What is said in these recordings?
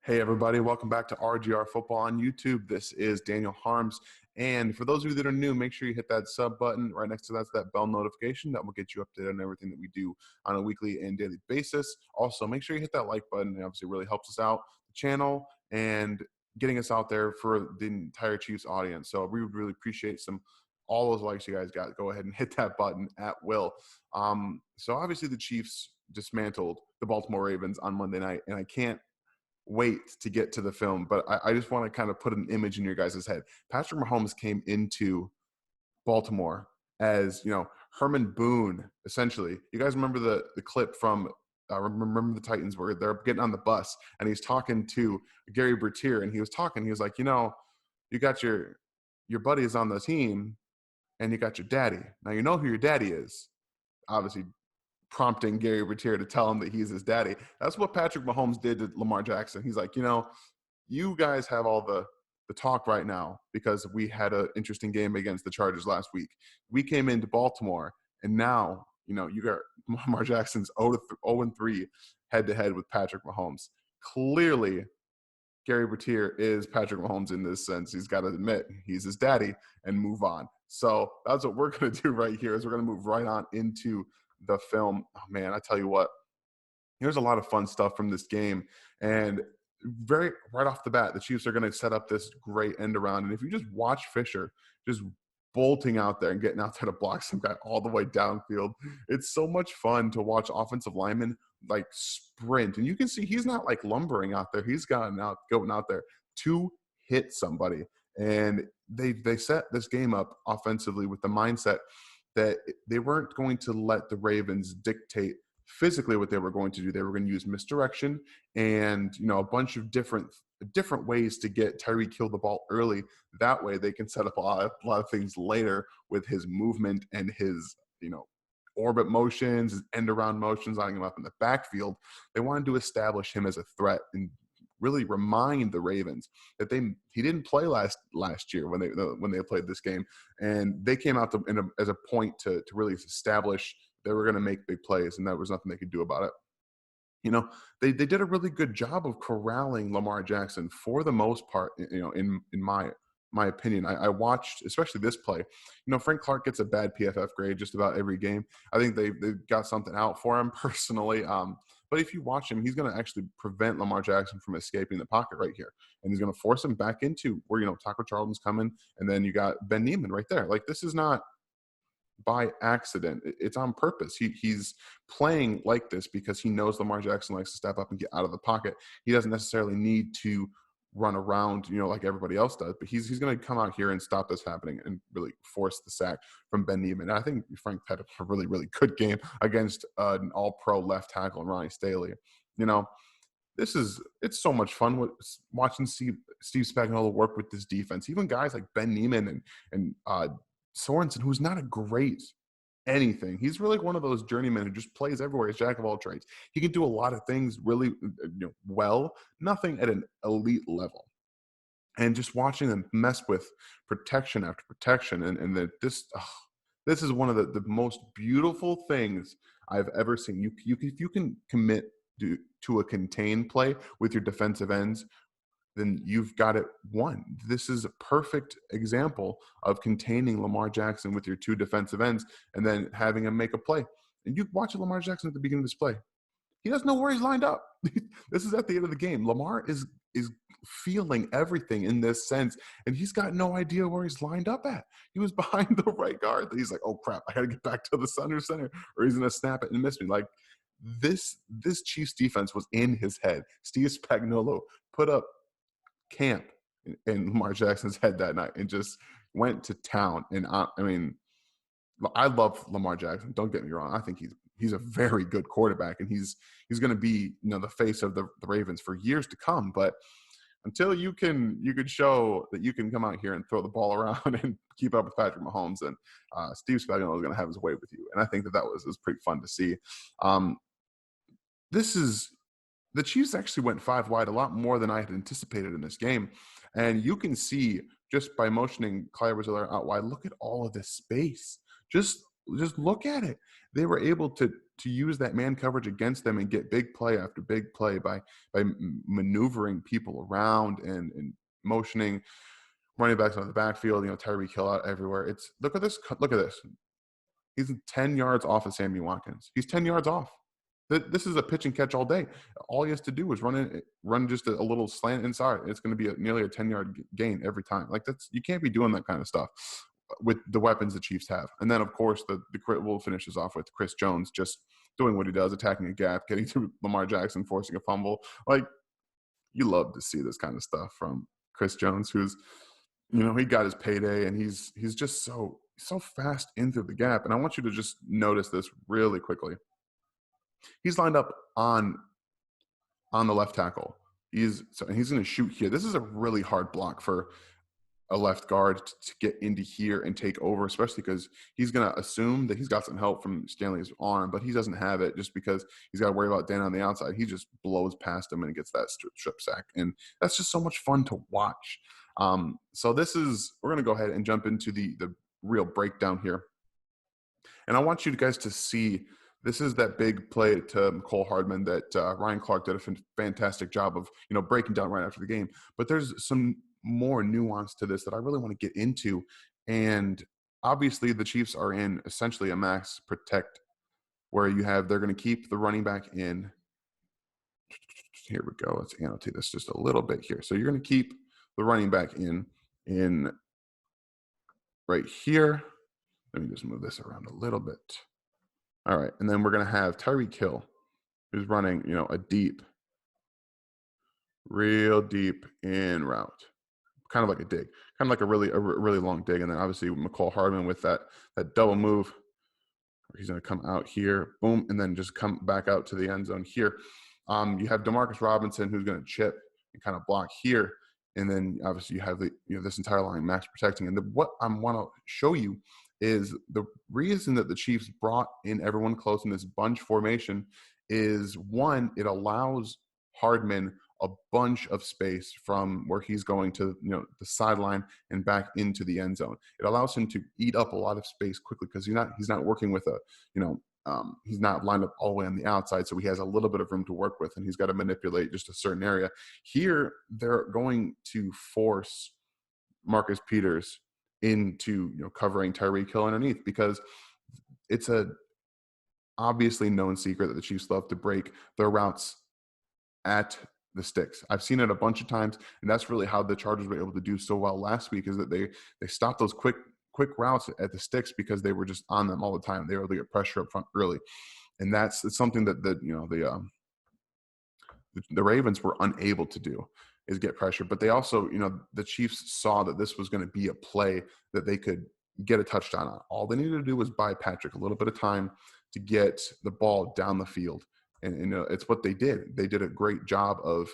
Hey everybody, welcome back to RGR Football on YouTube. This is Daniel Harms. And for those of you that are new, make sure you hit that sub button. Right next to that's that bell notification that will get you updated on everything that we do on a weekly and daily basis. Also, make sure you hit that like button. It obviously really helps us out, the channel, and getting us out there for the entire Chiefs audience. So we would really appreciate all those likes you guys got. Go ahead and hit that button at will. So obviously the Chiefs dismantled the Baltimore Ravens on Monday night, and I can't wait to get to the film, but I just want to kind of put an image in your guys' head. Patrick Mahomes came into Baltimore as, Herman Boone, essentially. You guys remember the clip from remember the Titans where they're getting on the bus and he's talking to Gary Bertier, and he was like, you got your buddies on the team and you got your daddy. Now you know who your daddy is. Obviously prompting Gary Bertier to tell him that he's his daddy. That's what Patrick Mahomes did to Lamar Jackson. He's like, you guys have all the talk right now because we had an interesting game against the Chargers last week. We came into Baltimore, and now, you got Lamar Jackson's 0-3 head-to-head with Patrick Mahomes. Clearly, Gary Bertier is Patrick Mahomes in this sense. He's got to admit he's his daddy and move on. So that's what we're going to do right here is we're going to move right on into the film. Oh man, I tell you what, there's a lot of fun stuff from this game, and right off the bat, the Chiefs are going to set up this great end around. And if you just watch Fisher just bolting out there and getting out there to block some guy all the way downfield, it's so much fun to watch offensive linemen like sprint, and you can see he's not like lumbering out there. He's going out there to hit somebody, and they set this game up offensively with the mindset that they weren't going to let the Ravens dictate physically what they were going to do. They were going to use misdirection and, a bunch of different ways to get Tyreek Hill the ball early. That way they can set up a lot of things later with his movement and his, orbit motions, his end around motions, lining him up in the backfield. They wanted to establish him as a threat and really remind the Ravens that he didn't play last year when they played this game, and they came out as a point to really establish they were going to make big plays, and there was nothing they could do about it. They did a really good job of corralling Lamar Jackson for the most part. In my opinion, I watched especially this play. Frank Clark gets a bad PFF grade just about every game. I think they got something out for him personally. But if you watch him, he's going to actually prevent Lamar Jackson from escaping the pocket right here. And he's going to force him back into where, Taco Charlton's coming. And then you got Ben Neiman right there. Like, this is not by accident. It's on purpose. He's playing like this because he knows Lamar Jackson likes to step up and get out of the pocket. He doesn't necessarily need to run around, like everybody else does, but he's going to come out here and stop this happening and really force the sack from Ben Neiman. And I think Frank had a really, really good game against an all-pro left tackle, Ronnie Staley. It's so much fun watching Steve Spagnuolo work with this defense. Even guys like Ben Neiman and Sorensen, who's not a great anything. He's really one of those journeymen who just plays everywhere. He's jack of all trades. He can do a lot of things really well, nothing at an elite level. And just watching them mess with protection after protection, and this is one of the most beautiful things I've ever seen. If you can commit to a contain play with your defensive ends, then you've got it won. This is a perfect example of containing Lamar Jackson with your two defensive ends and then having him make a play. And you watch Lamar Jackson at the beginning of this play. He doesn't know where he's lined up. This is at the end of the game. Lamar is feeling everything in this sense, and he's got no idea where he's lined up at. He was behind the right guard. He's like, oh, crap, I got to get back to the center, or he's going to snap it and miss me. Like, this Chiefs defense was in his head. Steve Spagnuolo put up camp in Lamar Jackson's head that night and just went to town. And I love Lamar Jackson. Don't get me wrong. I think he's a very good quarterback, and he's going to be the face of the Ravens for years to come. But until you can show that you can come out here and throw the ball around and keep up with Patrick Mahomes, and Steve Spagnuolo is going to have his way with you. And I think that was pretty fun to see. The Chiefs actually went 5 wide, a lot more than I had anticipated in this game. And you can see just by motioning Clyde Edwards-Helaire out wide, look at all of this space. Just look at it. They were able to to use that man coverage against them and get big play after big play by maneuvering people around and motioning running backs out of the backfield. Tyreek Hill out everywhere. It's look at this. Look at this. He's 10 yards off of Sammy Watkins. He's 10 yards off. This is a pitch and catch all day. All he has to do is run just a little slant inside. It's going to be nearly a 10-yard gain every time. Like you can't be doing that kind of stuff with the weapons the Chiefs have. And then, of course, we'll finish this off with Chris Jones just doing what he does, attacking a gap, getting to Lamar Jackson, forcing a fumble. Like, you love to see this kind of stuff from Chris Jones, who's, he got his payday, and he's just so fast into the gap. And I want you to just notice this really quickly. He's lined up on the left tackle. He's going to shoot here. This is a really hard block for a left guard to get into here and take over, especially because he's going to assume that he's got some help from Stanley's arm, but he doesn't have it just because he's got to worry about Dan on the outside. He just blows past him and gets that strip sack. And that's just so much fun to watch. So we're going to go ahead and jump into the real breakdown here. And I want you guys to see, this is that big play to Mecole Hardman that Ryan Clark did a fantastic job of, breaking down right after the game. But there's some more nuance to this that I really want to get into. And obviously the Chiefs are in essentially a max protect where they're going to keep the running back in. Here we go. Let's annotate this just a little bit here. So you're going to keep the running back in right here. Let me just move this around a little bit. All right. And then we're going to have Tyreek Hill, who's running, a real deep in route. Kind of like a dig, kind of like a really long dig. And then obviously Mecole Hardman with that double move. He's going to come out here, boom, and then just come back out to the end zone here. You have Demarcus Robinson, who's going to chip and kind of block here. And then obviously you have this entire line max protecting. And what I want to show you is the reason that the Chiefs brought in everyone close in this bunch formation is, one, it allows Hardman a bunch of space from where he's going to the sideline and back into the end zone. It allows him to eat up a lot of space quickly because he's not working with he's not lined up all the way on the outside, so he has a little bit of room to work with, and he's got to manipulate just a certain area. Here, they're going to force Marcus Peters into covering Tyreek Hill underneath, because it's a obviously known secret that the Chiefs love to break their routes at the sticks. I've seen it a bunch of times, and that's really how the Chargers were able to do so well last week, is that they stopped those quick routes at the sticks because they were just on them all the time. They were able to get pressure up front early, and it's something that the Ravens were unable to do, is get pressure. But they also, the Chiefs saw that this was going to be a play that they could get a touchdown on. All they needed to do was buy Patrick a little bit of time to get the ball down the field. And it's what they did. They did a great job of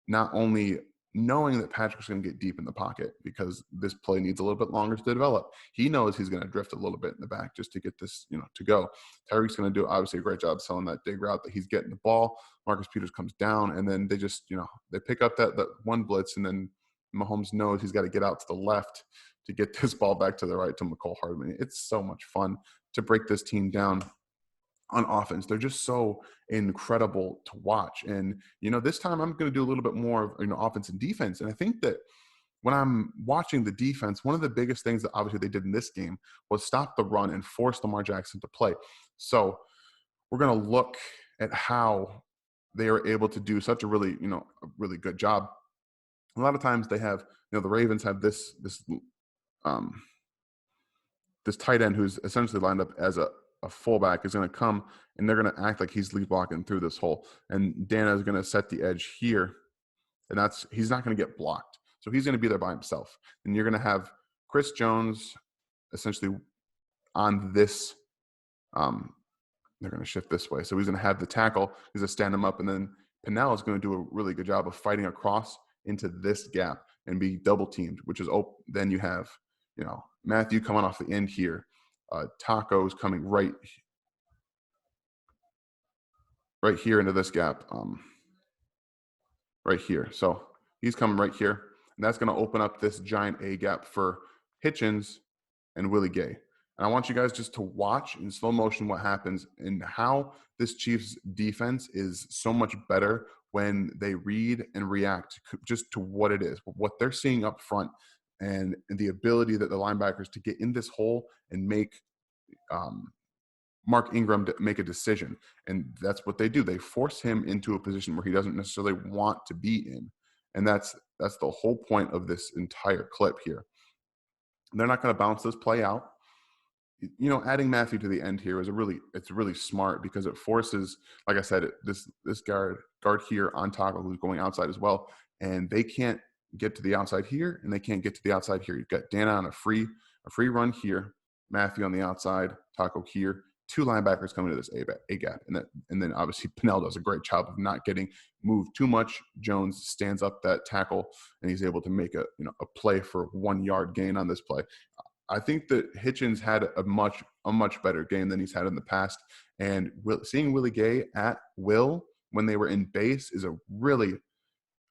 not only knowing that Patrick's going to get deep in the pocket, because this play needs a little bit longer to develop. He knows he's going to drift a little bit in the back just to get this, to go. Tyreek's going to do obviously a great job selling that dig route that he's getting the ball. Marcus Peters comes down, and then they just, they pick up that one blitz, and then Mahomes knows he's got to get out to the left to get this ball back to the right to Mecole Hardman. It's so much fun to break this team down on offense. They're just so incredible to watch. And, this time I'm going to do a little bit more of, offense and defense. And I think that when I'm watching the defense, one of the biggest things that obviously they did in this game was stop the run and force Lamar Jackson to play. So we're going to look at how they are able to do such a really good job. A lot of times they have, the Ravens have this tight end who's essentially lined up as a fullback, is going to come and they're going to act like he's lead blocking through this hole. And Dana is going to set the edge here, and he's not going to get blocked. So he's going to be there by himself. And you're going to have Chris Jones essentially on this. They're going to shift this way. So he's going to have the tackle. He's going to stand him up. And then Pinnell is going to do a really good job of fighting across into this gap and be double teamed, which is open. Then you have, Matthew coming off the end here. Taco's coming right here into this gap, right here. So he's coming right here, and that's going to open up this giant A gap for Hitchens and Willie Gay. And I want you guys just to watch in slow motion what happens and how this Chiefs defense is so much better when they read and react just to what it is, what they're seeing up front, and the ability that the linebackers to get in this hole and make um, Mark Ingram to make a decision. And that's what they do. They force him into a position where he doesn't necessarily want to be in. And that's the whole point of this entire clip here. They're not going to bounce this play out. Adding Matthew to the end here is it's really smart because it forces, like I said, this guard here on tackle who's going outside as well, and they can't get to the outside here, and they can't get to the outside here. You've got Dana on a free run here, Matthew on the outside, tackle here, two linebackers coming to this A gap, and then obviously Pinnell does a great job of not getting moved too much. Jones stands up that tackle, and he's able to make a play for 1 yard gain on this play. I think that Hitchens had a much better game than he's had in the past, and seeing Willie Gay at will when they were in base is a really,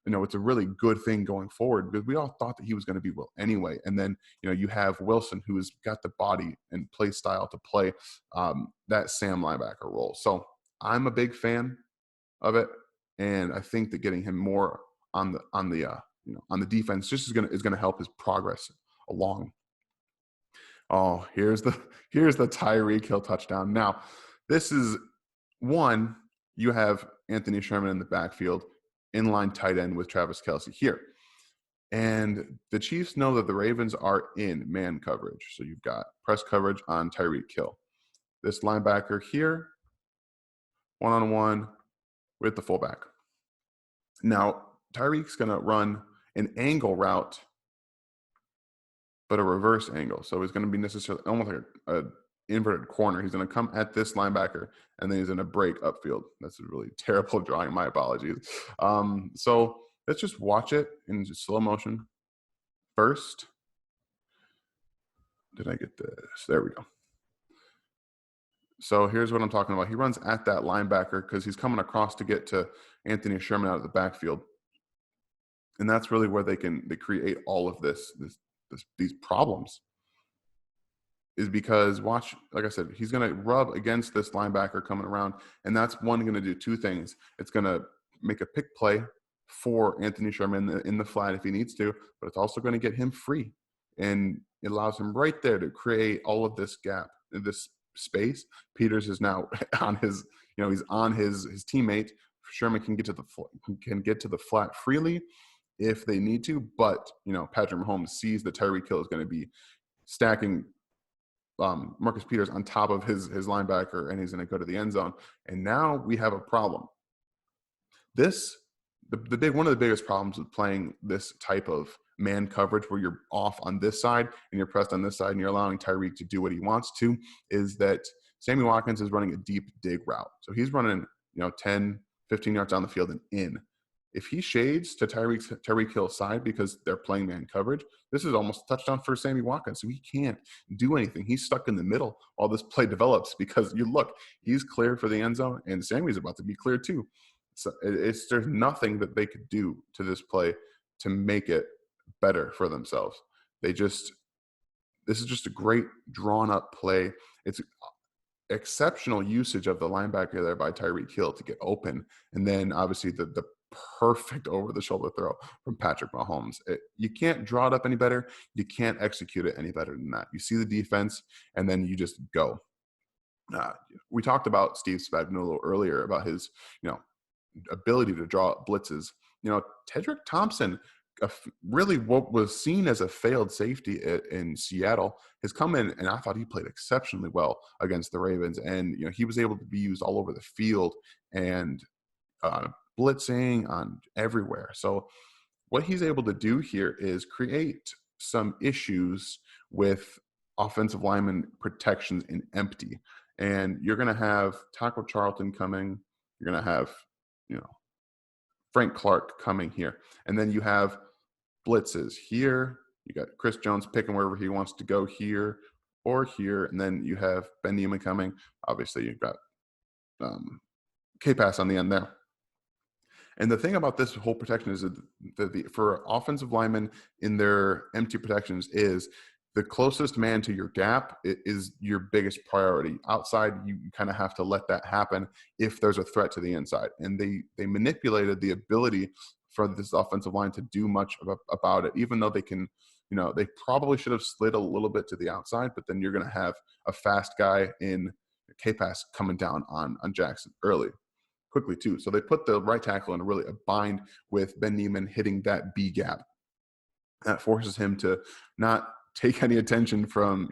it's a really good thing going forward because we all thought that he was going to be Will anyway. And then you have Wilson who's got the body and play style to play that Sam linebacker role. So I'm a big fan of it, and I think that getting him more on the defense just is going to help his progress along. Oh, here's the Tyreek Hill touchdown. Now, this is one, you have Anthony Sherman in the backfield, inline tight end with Travis Kelce here. And the Chiefs know that the Ravens are in man coverage. So you've got press coverage on Tyreek Hill. This linebacker here, one-on-one with the fullback. Now, Tyreek's going to run an angle route, but a reverse angle. So he's going to be necessarily almost like a inverted corner. He's going to come at this linebacker, and then he's going to break upfield. That's a really terrible drawing. My apologies. So let's just watch it in slow motion first. Did I get this? There we go. So here's what I'm talking about. He runs at that linebacker because he's coming across to get to Anthony Sherman out of the backfield. And that's really where they create all of these problems, is because watch, like I said, he's going to rub against this linebacker coming around, and that's going to do two things. It's going to make a pick play for Anthony Sherman in the flat if he needs to, but it's also going to get him free, and it allows him right there to create all of this gap, this space. Peters is now on his, he's on his teammate. Sherman can get to the flat freely if they need to, but Patrick Mahomes sees that Tyreek Hill is going to be stacking Marcus Peters on top of his linebacker, and he's going to go to the end zone. And now we have a problem. One of the biggest problems with playing this type of man coverage where you're off on this side and you're pressed on this side and you're allowing Tyreek to do what he wants to, is that Sammy Watkins is running a deep dig route. So he's running 10, 15 yards down the field and in. If he shades to Tyreek Hill's side because they're playing man coverage, this is almost a touchdown for Sammy Watkins. So he can't do anything. He's stuck in the middle while this play develops because he's cleared for the end zone and Sammy's about to be cleared too. So there's nothing that they could do to this play to make it better for themselves. This is just a great drawn up play. It's exceptional usage of the linebacker there by Tyreek Hill to get open. And then obviously the perfect over-the-shoulder throw from Patrick Mahomes. You can't draw it up any better. You can't execute it any better than that. You see the defense, and then you just go. We talked about Steve Spagnuolo a little earlier about his, ability to draw up blitzes. Tedrick Thompson, really what was seen as a failed safety in Seattle, has come in, and I thought he played exceptionally well against the Ravens. And, he was able to be used all over the field and blitzing on everywhere. So what he's able to do here is create some issues with offensive lineman protections in empty. And you're going to have Taco Charlton coming. You're going to have, Frank Clark coming here. And then you have blitzes here. You got Chris Jones picking wherever he wants to go, here or here. And then you have Ben Neiman coming. Obviously, you've got K-Pass on the end there. And the thing about this whole protection is that for offensive linemen in their empty protections is the closest man to your gap is your biggest priority. Outside, you kind of have to let that happen if there's a threat to the inside. And they manipulated the ability for this offensive line to do much about it, even though they can, they probably should have slid a little bit to the outside, but then you're going to have a fast guy in K-Pass coming down on Jackson quickly too. So they put the right tackle in a bind with Ben Niemann hitting that B gap. That forces him to not take any attention from,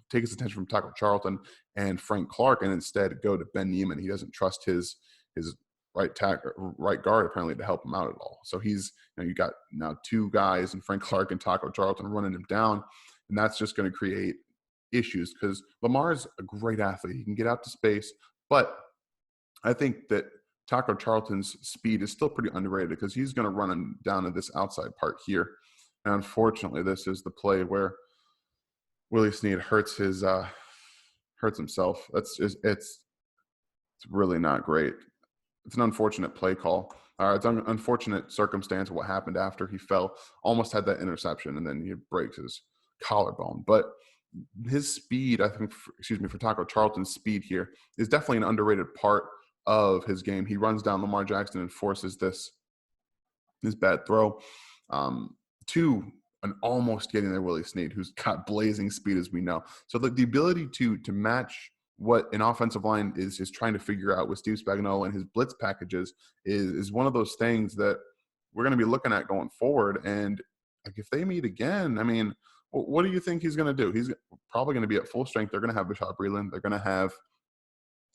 take his attention from Taco Charlton and Frank Clark, and instead go to Ben Niemann. He doesn't trust his right guard apparently to help him out at all. So he's, you got now two guys and Frank Clark and Taco Charlton running him down, and that's just going to create issues because Lamar's a great athlete. He can get out to space, but I think that Taco Charlton's speed is still pretty underrated because he's going to run him down to this outside part here. And unfortunately, this is the play where Willie Snead hurts himself. It's really not great. It's an unfortunate play call. It's an unfortunate circumstance of what happened after he fell. Almost had that interception, and then he breaks his collarbone. But his speed, I think, for Taco Charlton's speed here is definitely an underrated part of his game. He runs down Lamar Jackson and forces this bad throw to an almost getting there Willie Snead, who's got blazing speed, as we know. So the ability to match what an offensive line is trying to figure out with Steve Spagnuolo and his blitz packages is one of those things that we're going to be looking at going forward. And like, if they meet again, I mean, what do you think he's going to do? He's probably going to be at full strength. They're going to have Bashad Breeland. They're going to have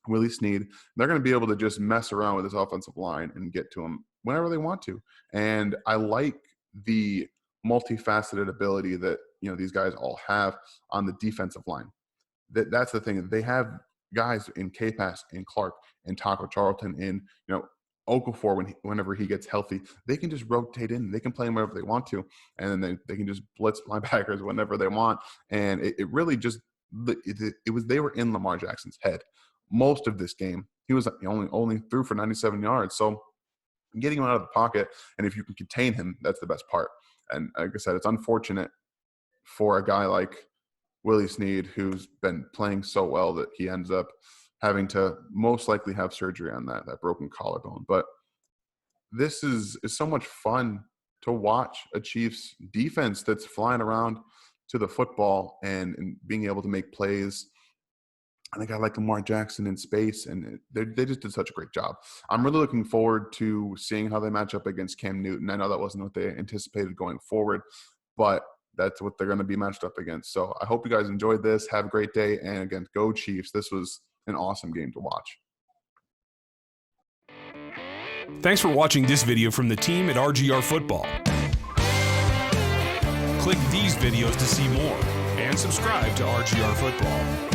Willie Snead. They're going to be able to just mess around with this offensive line and get to him whenever they want to. And I like the multifaceted ability that, these guys all have on the defensive line. That's the thing. They have guys in K-Pass and Clark and Taco Charlton and, Okafor whenever he gets healthy. They can just rotate in. They can play him wherever they want to. And then they can just blitz linebackers whenever they want. And it really just they were in Lamar Jackson's head most of this game. He was only threw for 97 yards. So getting him out of the pocket, and if you can contain him, that's the best part. And like I said, it's unfortunate for a guy like Willie Snead, who's been playing so well, that he ends up having to most likely have surgery on that broken collarbone. But this is so much fun to watch a Chiefs defense that's flying around to the football and being able to make plays. I think I like Lamar Jackson in space, and they just did such a great job. I'm really looking forward to seeing how they match up against Cam Newton. I know that wasn't what they anticipated going forward, but that's what they're going to be matched up against. So I hope you guys enjoyed this. Have a great day. And again, go Chiefs. This was an awesome game to watch. Thanks for watching this video from the team at RGR Football. Click these videos to see more and subscribe to RGR Football.